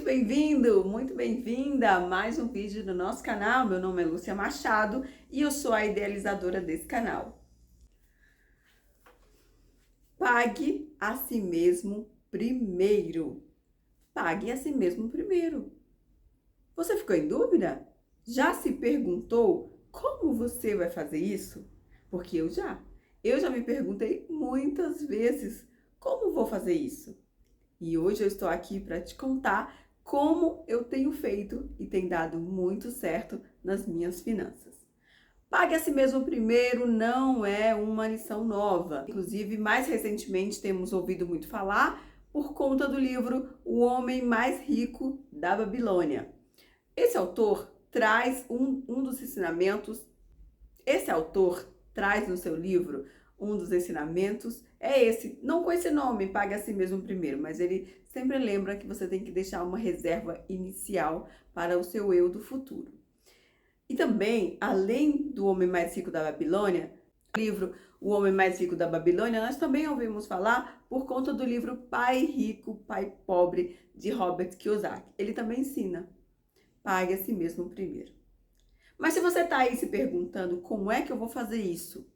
muito bem-vindo, muito bem-vinda a mais um vídeo do nosso canal. Meu nome é Lúcia Machado e eu sou a idealizadora desse canal. Pague a si mesmo primeiro. Pague a si mesmo primeiro. Você ficou em dúvida? Já se perguntou como você vai fazer isso? Porque eu já me perguntei muitas vezes como vou fazer isso. E hoje eu estou aqui para te contar como eu tenho feito e tem dado muito certo nas minhas finanças. Pague a si mesmo primeiro não é uma lição nova. Inclusive, mais recentemente temos ouvido muito falar por conta do livro O Homem Mais Rico da Babilônia. Esse autor traz um dos ensinamentos. Esse autor traz no seu livro um dos ensinamentos, é esse, não com esse nome, pague a si mesmo primeiro, mas ele sempre lembra que você tem que deixar uma reserva inicial para o seu eu do futuro. E também, além do Homem Mais Rico da Babilônia, o livro O Homem Mais Rico da Babilônia, nós também ouvimos falar por conta do livro Pai Rico, Pai Pobre, de Robert Kiyosaki. Ele também ensina, pague a si mesmo primeiro. Mas se você está aí se perguntando como é que eu vou fazer isso,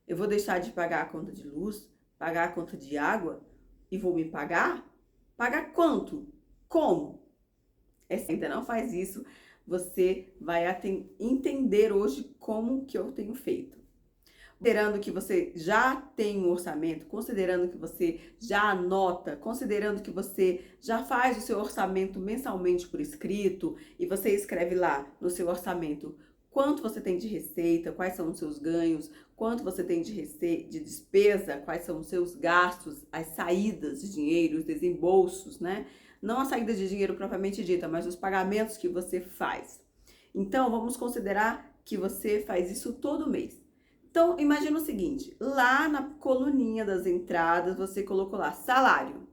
eu vou deixar de pagar a conta de luz, pagar a conta de água e vou me pagar? Pagar quanto? Como? Se ainda não faz isso, você vai entender hoje como que eu tenho feito. Considerando que você já tem um orçamento, considerando que você já anota, considerando que você já faz o seu orçamento mensalmente por escrito e você escreve lá no seu orçamento quanto você tem de receita, quais são os seus ganhos, quanto você tem de despesa, quais são os seus gastos, as saídas de dinheiro, os desembolsos, né? Não a saída de dinheiro propriamente dita, mas os pagamentos que você faz. Então, vamos considerar que você faz isso todo mês. Então, imagina o seguinte, lá na coluninha das entradas, você colocou lá salário.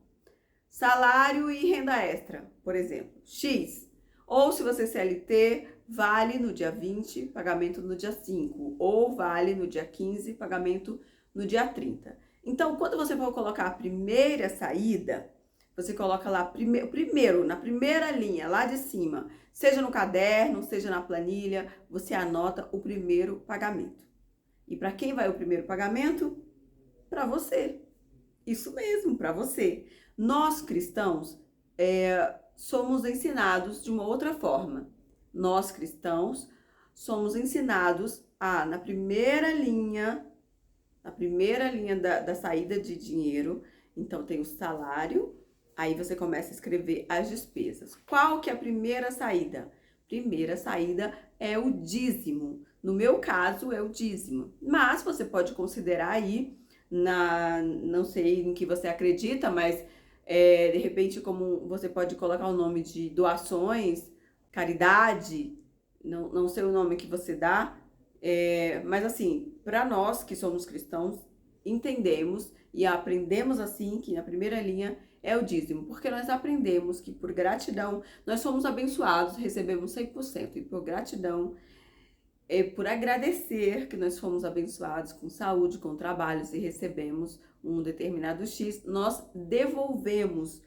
Salário e renda extra, por exemplo, X. Ou se você é CLT, vale no dia 20, pagamento no dia 5. Ou vale no dia 15, pagamento no dia 30. Então, quando você for colocar a primeira saída, você coloca lá primeiro, na primeira linha, lá de cima. Seja no caderno, seja na planilha, você anota o primeiro pagamento. E para quem vai o primeiro pagamento? Para você. Isso mesmo, para você. Nós cristãos somos ensinados de uma outra forma. Nós cristãos somos ensinados a, na primeira linha da saída de dinheiro, então tem o salário, aí você começa a escrever as despesas. Qual que é a primeira saída? Primeira saída é o dízimo. No meu caso, é o dízimo. Mas você pode considerar aí, não sei em que você acredita, mas de repente como você pode colocar o nome de doações, caridade, não sei o nome que você dá, mas assim, para nós que somos cristãos, entendemos e aprendemos assim que na primeira linha é o dízimo, porque nós aprendemos que por gratidão nós somos abençoados, recebemos 100%, e por gratidão, por agradecer que nós fomos abençoados com saúde, com trabalhos e recebemos um determinado X, nós devolvemos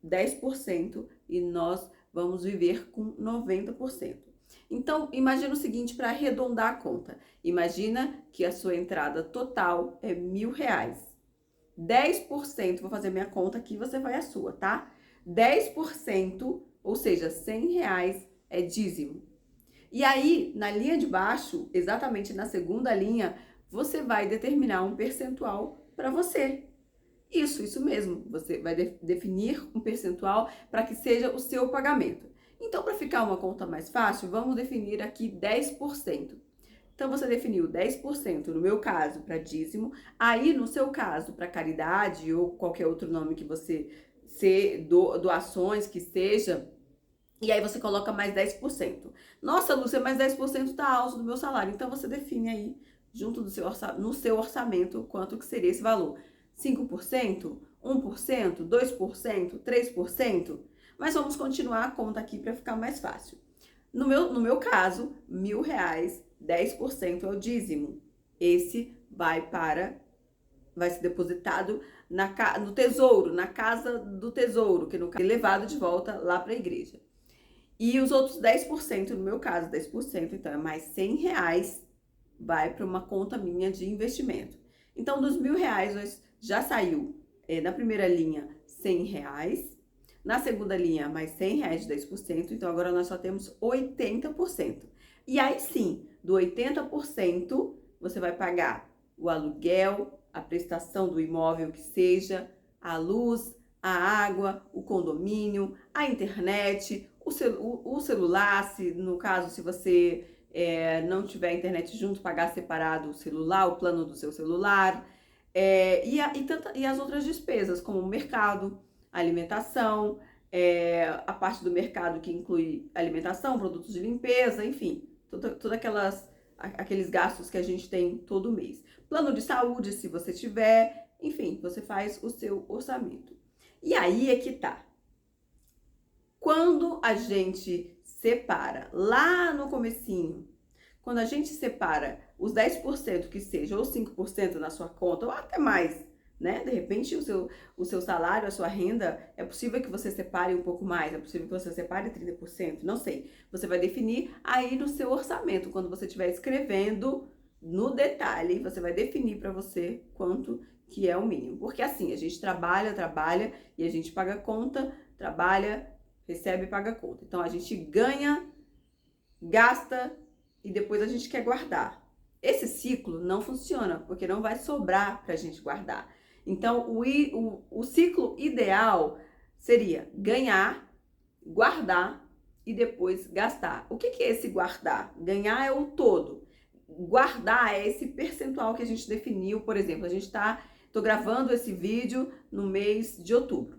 10% e nós vamos viver com 90%. Então, imagina o seguinte, para arredondar a conta. Imagina que a sua entrada total é R$1.000. 10%, vou fazer minha conta aqui, você vai a sua, tá? 10%, ou seja, R$100 é dízimo. E aí, na linha de baixo, exatamente na segunda linha, você vai determinar um percentual para você. Isso mesmo. Você vai definir um percentual para que seja o seu pagamento. Então, para ficar uma conta mais fácil, vamos definir aqui 10%. Então, você definiu 10%, no meu caso, para dízimo. Aí, no seu caso, para caridade ou qualquer outro nome que você doações que seja. E aí você coloca mais 10%. Nossa, Lúcia, mais 10% tá alto do meu salário. Então você define aí, junto do no seu orçamento, quanto que seria esse valor. 5%, 1%, 2%, 3%. Mas vamos continuar a conta aqui para ficar mais fácil. No meu caso, R$1.000, 10% é o dízimo. Esse vai para vai ser depositado no tesouro, na casa do tesouro, que no caso é levado de volta lá para a igreja. E os outros 10%, no meu caso, 10%, então é mais R$ 100, vai para uma conta minha de investimento. Então, dos R$ 1.000, já saiu na primeira linha R$ 100, na segunda linha mais R$ 100 de 10%, então agora nós só temos 80%. E aí sim, do 80%, você vai pagar o aluguel, a prestação do imóvel que seja, a luz, a água, o condomínio, a internet, o celular, se no caso, se você não tiver internet junto, pagar separado o celular, o plano do seu celular, e as outras despesas, como o mercado, alimentação, a parte do mercado que inclui alimentação, produtos de limpeza, enfim, todas aqueles gastos que a gente tem todo mês. Plano de saúde, se você tiver, enfim, você faz o seu orçamento. E aí é que tá. Quando a gente separa lá no comecinho, quando a gente separa os 10% que seja, ou 5% na sua conta, ou até mais, né? De repente o seu salário, a sua renda, é possível que você separe um pouco mais, é possível que você separe 30%, não sei. Você vai definir aí no seu orçamento, quando você estiver escrevendo no detalhe, você vai definir para você quanto que é o mínimo. Porque assim, a gente trabalha e a gente paga conta, trabalha, recebe e paga conta. Então a gente ganha, gasta e depois a gente quer guardar. Esse ciclo não funciona, porque não vai sobrar para a gente guardar. Então, o ciclo ideal seria ganhar, guardar e depois gastar. O que é esse guardar? Ganhar é o todo. Guardar é esse percentual que a gente definiu. Por exemplo, tô gravando esse vídeo no mês de outubro.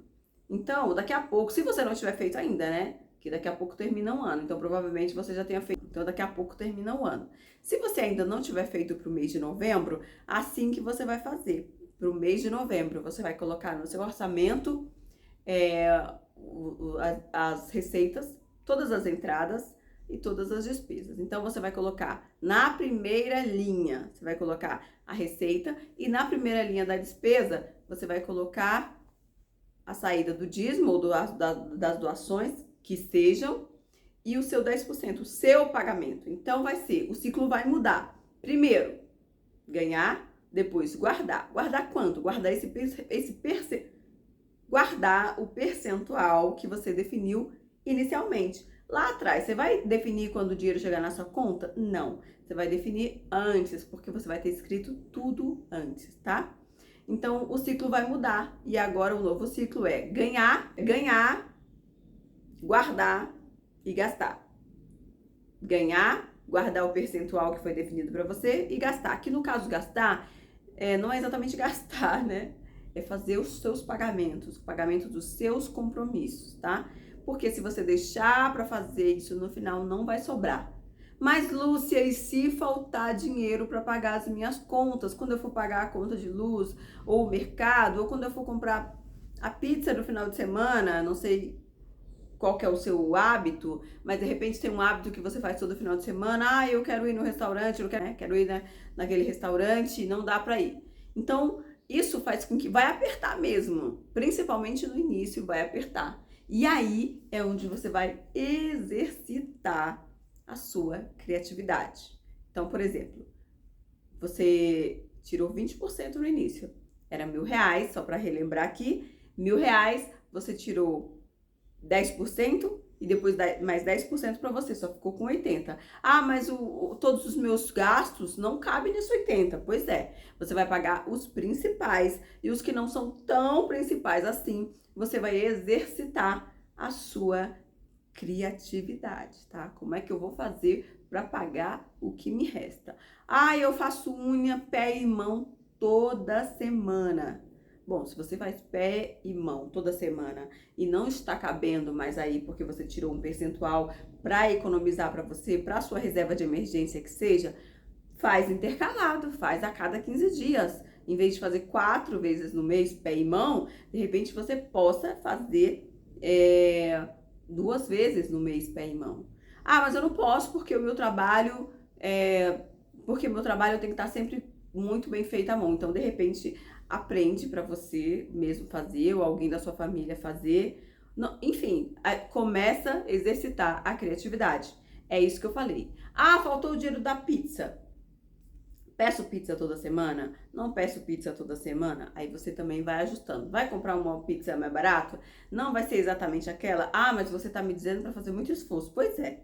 Então, daqui a pouco, se você não tiver feito ainda, né? Que daqui a pouco termina um ano. Então, provavelmente você já tenha feito. Então, daqui a pouco termina o ano. Se você ainda não tiver feito para o mês de novembro, assim que você vai fazer. Para o mês de novembro, você vai colocar no seu orçamento as receitas, todas as entradas e todas as despesas. Então, você vai colocar na primeira linha, você vai colocar a receita e na primeira linha da despesa, você vai colocar a saída do dízimo ou das doações que sejam e o seu 10%, o seu pagamento. Então, o ciclo vai mudar. Primeiro, ganhar, depois guardar. Guardar quanto? Guardar guardar o percentual que você definiu inicialmente. Lá atrás, você vai definir quando o dinheiro chegar na sua conta? Não. Você vai definir antes, porque você vai ter escrito tudo antes, tá? Então, o ciclo vai mudar. E agora, o novo ciclo é ganhar, guardar e gastar. Ganhar, guardar o percentual que foi definido para você e gastar. Que no caso, gastar, não é exatamente gastar, né? É fazer os seus pagamentos, o pagamento dos seus compromissos, tá? Porque se você deixar para fazer isso no final, não vai sobrar. Mas, Lúcia, e se faltar dinheiro para pagar as minhas contas? Quando eu for pagar a conta de luz, ou o mercado, ou quando eu for comprar a pizza no final de semana, não sei qual que é o seu hábito, mas de repente tem um hábito que você faz todo final de semana, eu quero ir no restaurante, eu quero ir naquele restaurante, não dá para ir. Então, isso faz com que vai apertar mesmo, principalmente no início vai apertar. E aí é onde você vai exercitar a sua criatividade. Então, por exemplo, você tirou 20% no início, era R$ 1.000, só para relembrar aqui, R$ 1.000, você tirou 10% e depois mais 10% para você, só ficou com 80%. Ah, mas todos os meus gastos não cabem nesse 80%. Pois é, você vai pagar os principais e os que não são tão principais assim, você vai exercitar a sua criatividade, tá? Como é que eu vou fazer para pagar o que me resta? Ah, eu faço unha, pé e mão toda semana. Bom, se você faz pé e mão toda semana e não está cabendo mais aí porque você tirou um percentual para economizar para você, para sua reserva de emergência que seja, faz intercalado, faz a cada 15 dias. Em vez de fazer 4 vezes no mês pé e mão, de repente você possa fazer 2 vezes no mês pé e mão. Ah, mas eu não posso porque o meu trabalho tem que estar sempre muito bem feito à mão. Então, de repente, aprende para você mesmo fazer ou alguém da sua família fazer. Enfim, começa a exercitar a criatividade. É isso que eu falei. Ah, faltou o dinheiro da pizza. Peço pizza toda semana? Não peço pizza toda semana? Aí você também vai ajustando. Vai comprar uma pizza mais barata? Não vai ser exatamente aquela? Ah, mas você tá me dizendo para fazer muito esforço. Pois é.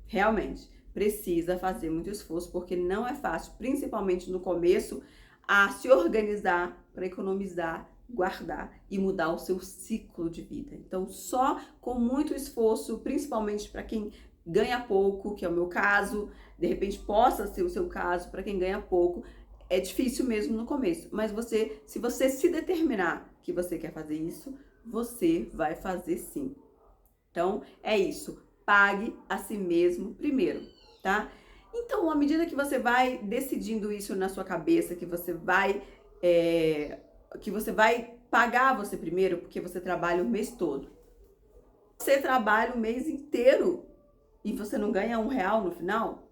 Realmente, precisa fazer muito esforço, porque não é fácil, principalmente no começo, a se organizar para economizar, guardar e mudar o seu ciclo de vida. Então, só com muito esforço, principalmente para quem ganha pouco, que é o meu caso, de repente possa ser o seu caso, para quem ganha pouco, é difícil mesmo no começo, mas se você se determinar que você quer fazer isso, você vai fazer sim. Então, é isso. Pague a si mesmo primeiro, tá? Então, à medida que você vai decidindo isso na sua cabeça, que você vai pagar você primeiro, porque você trabalha o mês todo. Você trabalha o mês inteiro e você não ganha R$ 1 no final?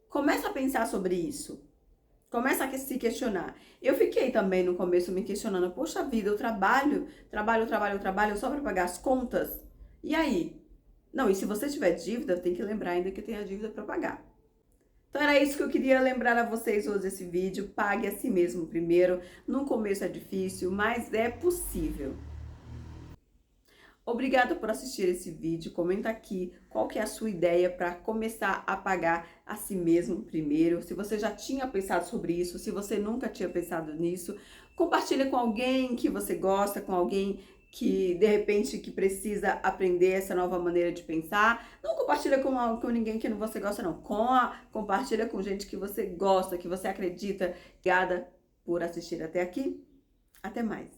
Começa a pensar sobre isso. Começa a se questionar. Eu fiquei também no começo me questionando, poxa vida, eu trabalho só para pagar as contas? E aí? Não, e se você tiver dívida, tem que lembrar ainda que tem a dívida para pagar. Então era isso que eu queria lembrar a vocês hoje nesse vídeo. Pague a si mesmo primeiro. No começo é difícil, mas é possível. Obrigada por assistir esse vídeo. Comenta aqui qual que é a sua ideia para começar a pagar a si mesmo primeiro. Se você já tinha pensado sobre isso, se você nunca tinha pensado nisso, compartilha com alguém que você gosta, com alguém que de repente que precisa aprender essa nova maneira de pensar. Não compartilha com ninguém que você gosta, não. Compartilha com gente que você gosta, que você acredita. Obrigada por assistir até aqui. Até mais.